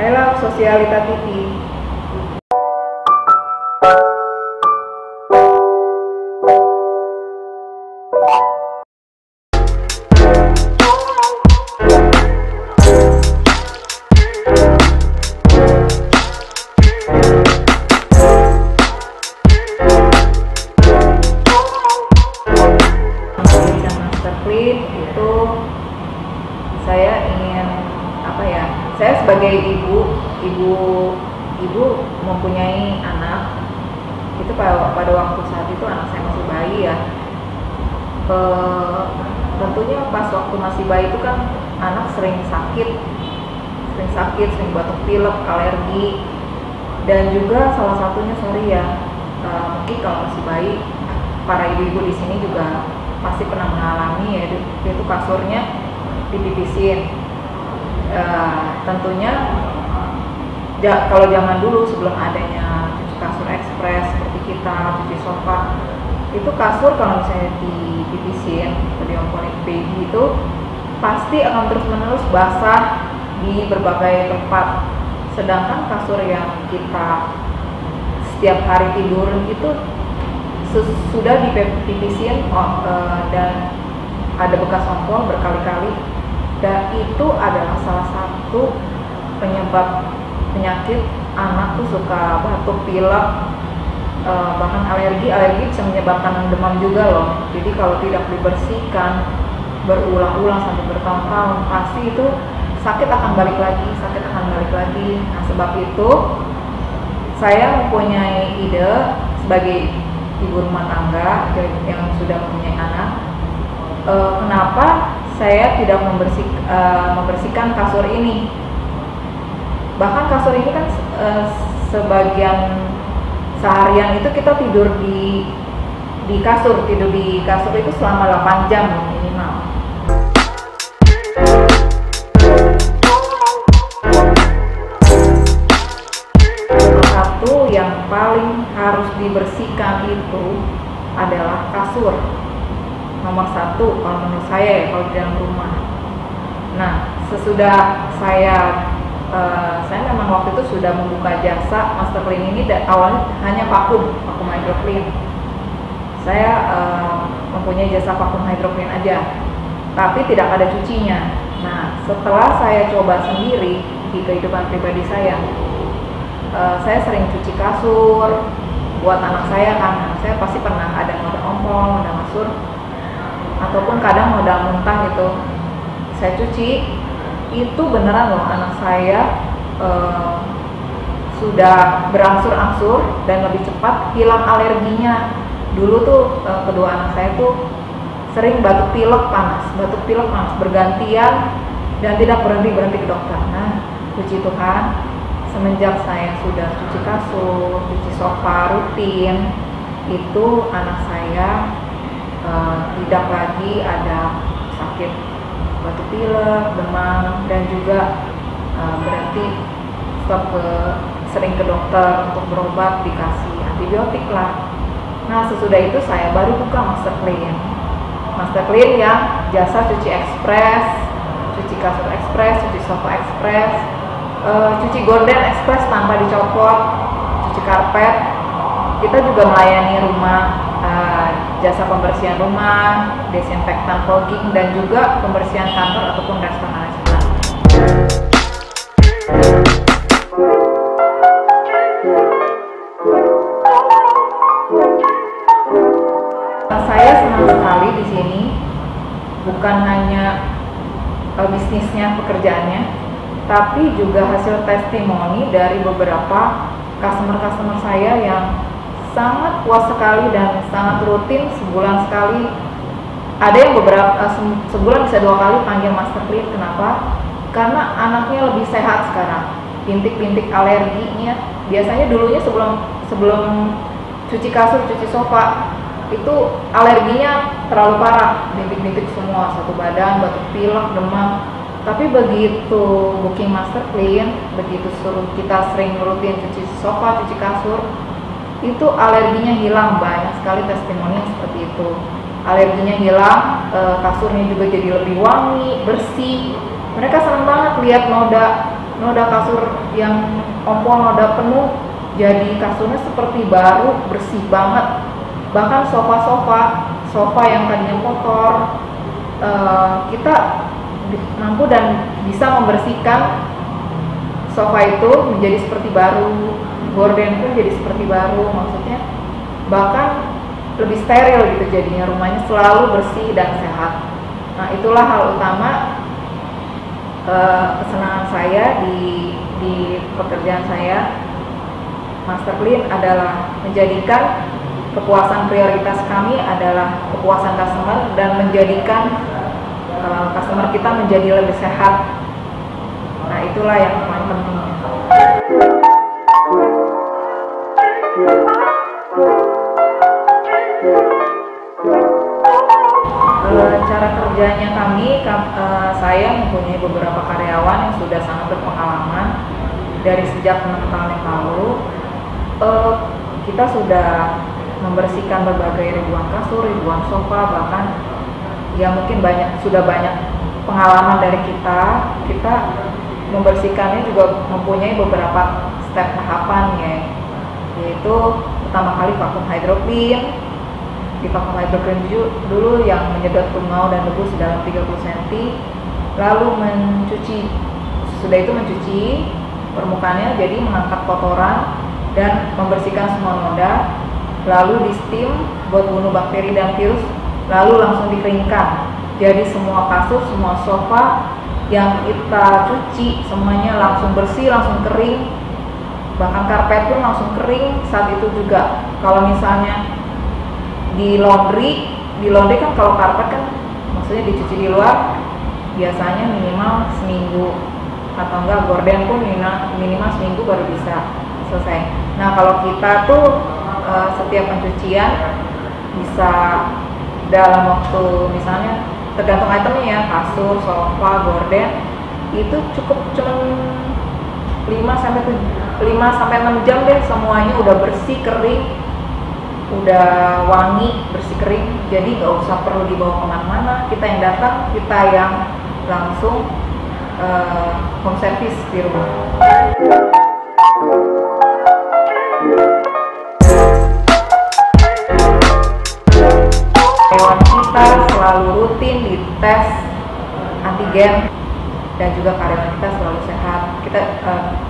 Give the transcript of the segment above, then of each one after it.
I love Sosialita TV. Itu saya ingin saya sebagai ibu mempunyai anak itu pada waktu saat itu anak saya masih bayi ya. Tentunya pas waktu masih bayi itu kan anak sering sakit, sering batuk pilek, alergi, dan juga salah satunya mungkin kalau masih bayi para ibu-ibu di sini juga pasti pernah mengalami yaitu kasurnya dipipisin. Tentunya kalau zaman dulu sebelum adanya cuci kasur ekspres seperti kita cuci sofa, itu kasur kalau misalnya dipipisin atau diompolin baby itu pasti akan terus-menerus basah di berbagai tempat. Sedangkan kasur yang kita setiap hari tidur itu sudah dipipisin dan ada bekas ompol berkali-kali, dan itu adalah salah satu penyebab penyakit anak tuh suka batuk pilek, bahkan alergi bisa menyebabkan demam juga loh. Jadi kalau tidak dibersihkan berulang-ulang sampai bertahun-tahun, pasti itu sakit akan balik lagi. Nah, sebab itu saya mempunyai ide sebagai ibu rumah tangga yang sudah mempunyai anak, kenapa saya tidak membersihkan kasur ini. Bahkan kasur ini kan sebagian seharian itu kita tidur di kasur itu selama 8 jam minimal. Satu yang paling harus dibersihkan itu adalah kasur. Nomor satu kalau menurut saya kalau di dalam rumah. Nah, sesudah saya memang waktu itu sudah membuka jasa Master Clean ini, dan awalnya hanya vakum hydro clean. Saya mempunyai jasa vakum hydro clean aja, tapi tidak ada cucinya. Nah, setelah saya coba sendiri di kehidupan pribadi saya sering cuci kasur buat anak saya, kan anak saya pasti pernah ada noda ompol, noda kasur, ataupun kadang noda muntah gitu. Saya cuci, itu beneran loh, anak saya sudah berangsur-angsur dan lebih cepat hilang alerginya. Dulu tuh kedua anak saya tuh sering batuk pilek panas bergantian dan tidak berhenti ke dokter. Nah, puji Tuhan, semenjak saya sudah cuci kasur, cuci sofa rutin, itu anak saya tidak lagi ada sakit batuk pilek, demam, dan juga berhenti sering ke dokter untuk berobat, dikasih antibiotik lah. Nah, sesudah itu saya baru buka Master Clean yang jasa cuci ekspres, cuci kasur ekspres, cuci sofa ekspres, cuci gorden ekspres tanpa dicopot, cuci karpet. Kita juga melayani rumah, jasa pembersihan rumah, desinfektan fogging, dan juga pembersihan kantor ataupun restoran. Saya senang sekali di sini, bukan hanya bisnisnya, pekerjaannya, tapi juga hasil testimoni dari beberapa customer saya yang sangat puas sekali dan sangat rutin sebulan sekali. Ada yang sebulan bisa 2 kali panggil Master Clean. Kenapa? Karena anaknya lebih sehat sekarang. Bintik-bintik alerginya, biasanya dulunya sebelum cuci kasur, cuci sofa, itu alerginya terlalu parah, bintik-bintik semua, satu badan, batuk pilek, demam. Tapi begitu booking Master Clean, begitu kita sering rutin cuci sofa, cuci kasur, itu alerginya hilang. Banyak sekali testimoni seperti itu. Alerginya hilang, kasurnya juga jadi lebih wangi, bersih. Mereka senang banget lihat noda kasur yang ompol noda penuh jadi kasurnya seperti baru, bersih banget. Bahkan sofa yang tadinya kotor, kita mampu dan bisa membersihkan sofa itu menjadi seperti baru, gorden pun jadi seperti baru, maksudnya bahkan lebih steril gitu, jadinya rumahnya selalu bersih dan sehat. Nah, itulah hal utama kesenangan saya di pekerjaan saya. Master Clean adalah menjadikan kepuasan prioritas kami adalah kepuasan customer dan menjadikan customer kita menjadi lebih sehat. Nah, itulah yang paling pentingnya. Cara kerjanya kami, saya mempunyai beberapa karyawan yang sudah sangat berpengalaman dari sejak 6 tahun yang lalu. Kita sudah membersihkan berbagai ribuan kasur, ribuan sofa, bahkan ya mungkin sudah banyak pengalaman dari kita. Kita membersihkannya juga mempunyai beberapa step tahapannya, yaitu pertama kali vakum hydroclean. Di vakum hydroclean dulu yang menyedot kunyau dan debu sedalam 30 cm, lalu mencuci. Sesudah itu mencuci permukaannya, jadi mengangkat kotoran dan membersihkan semua noda, lalu di steam buat bunuh bakteri dan virus, lalu langsung dikeringkan. Jadi semua kasur, semua sofa yang kita cuci semuanya langsung bersih, langsung kering. Bahkan karpet pun langsung kering saat itu juga. Kalau misalnya di laundry kan kalau karpet kan maksudnya dicuci di luar biasanya minimal seminggu, atau enggak gorden pun minimal seminggu baru bisa selesai. Nah, kalau kita tuh setiap pencucian bisa dalam waktu, misalnya tergantung itemnya ya, kasur, sofa, gorden, itu cukup cuma 5 sampai 6 jam deh, semuanya udah bersih, kering, udah wangi, bersih, kering. Jadi nggak usah perlu dibawa kemana-mana, kita yang datang, kita yang langsung home service di rumah. Hewan kita selalu rutin dites antigen dan juga karyawan kita selalu sehat.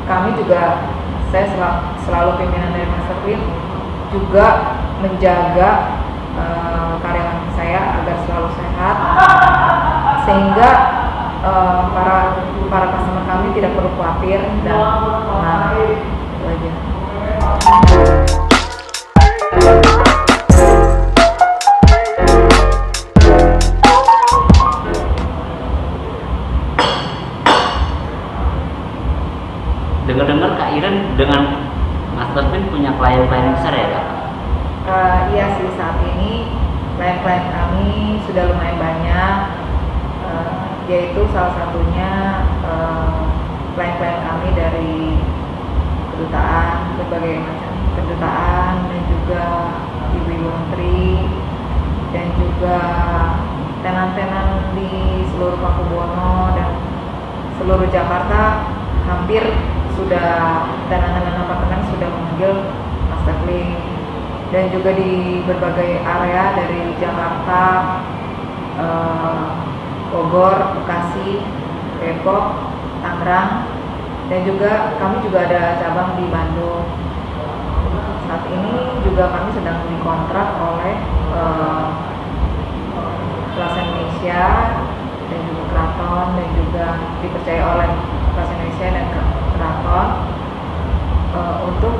Kami juga, saya selalu pimpinan dari Master Clean juga menjaga karyawan saya agar selalu sehat, sehingga para customer kami tidak perlu khawatir. Dan nah, itu aja. Dengar-dengar Kak Iren dengan Master Clean punya klien-klien besar ya Kak? Iya sih, saat ini klien-klien kami sudah lumayan banyak, yaitu salah satunya klien-klien kami dari kedutaan, berbagai macam kedutaan, dan juga ibu-ibu menteri, dan juga tenan-tenan di seluruh Pakubono dan seluruh Jakarta. Hampir sudah tenan-tenan apartemen sudah memanggil Master Clean, dan juga di berbagai area dari Jakarta, Bogor, Bekasi, Depok, Tangerang, dan juga kami juga ada cabang di Bandung. Saat ini juga kami sedang dikontrak oleh Plaza Indonesia dan juga Keraton, dan juga dipercaya oleh Plaza Indonesia dan Keraton untuk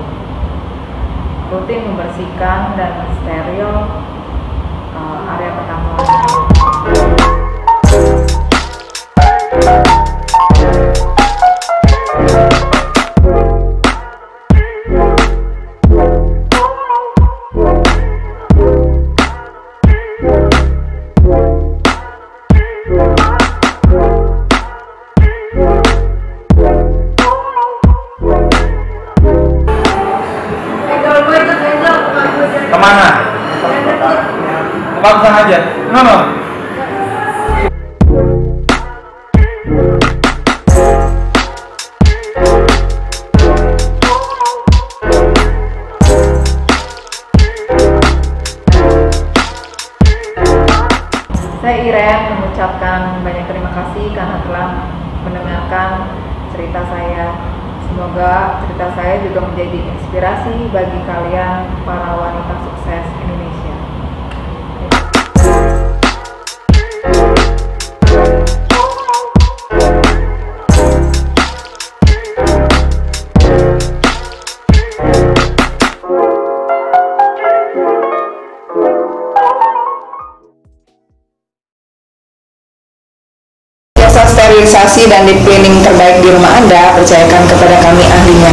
rutin membersihkan dan steril area perkantoran. Kemana? Langsung aja. Kenapa? Saya Iren mengucapkan banyak terima kasih karena telah mendengarkan cerita saya. Semoga cerita saya juga menjadi inspirasi bagi kalian para wanita sukses Indonesia. Jasa sterilisasi dan deep cleaning terbaik di rumah Anda, percayakan kepada kami ahlinya.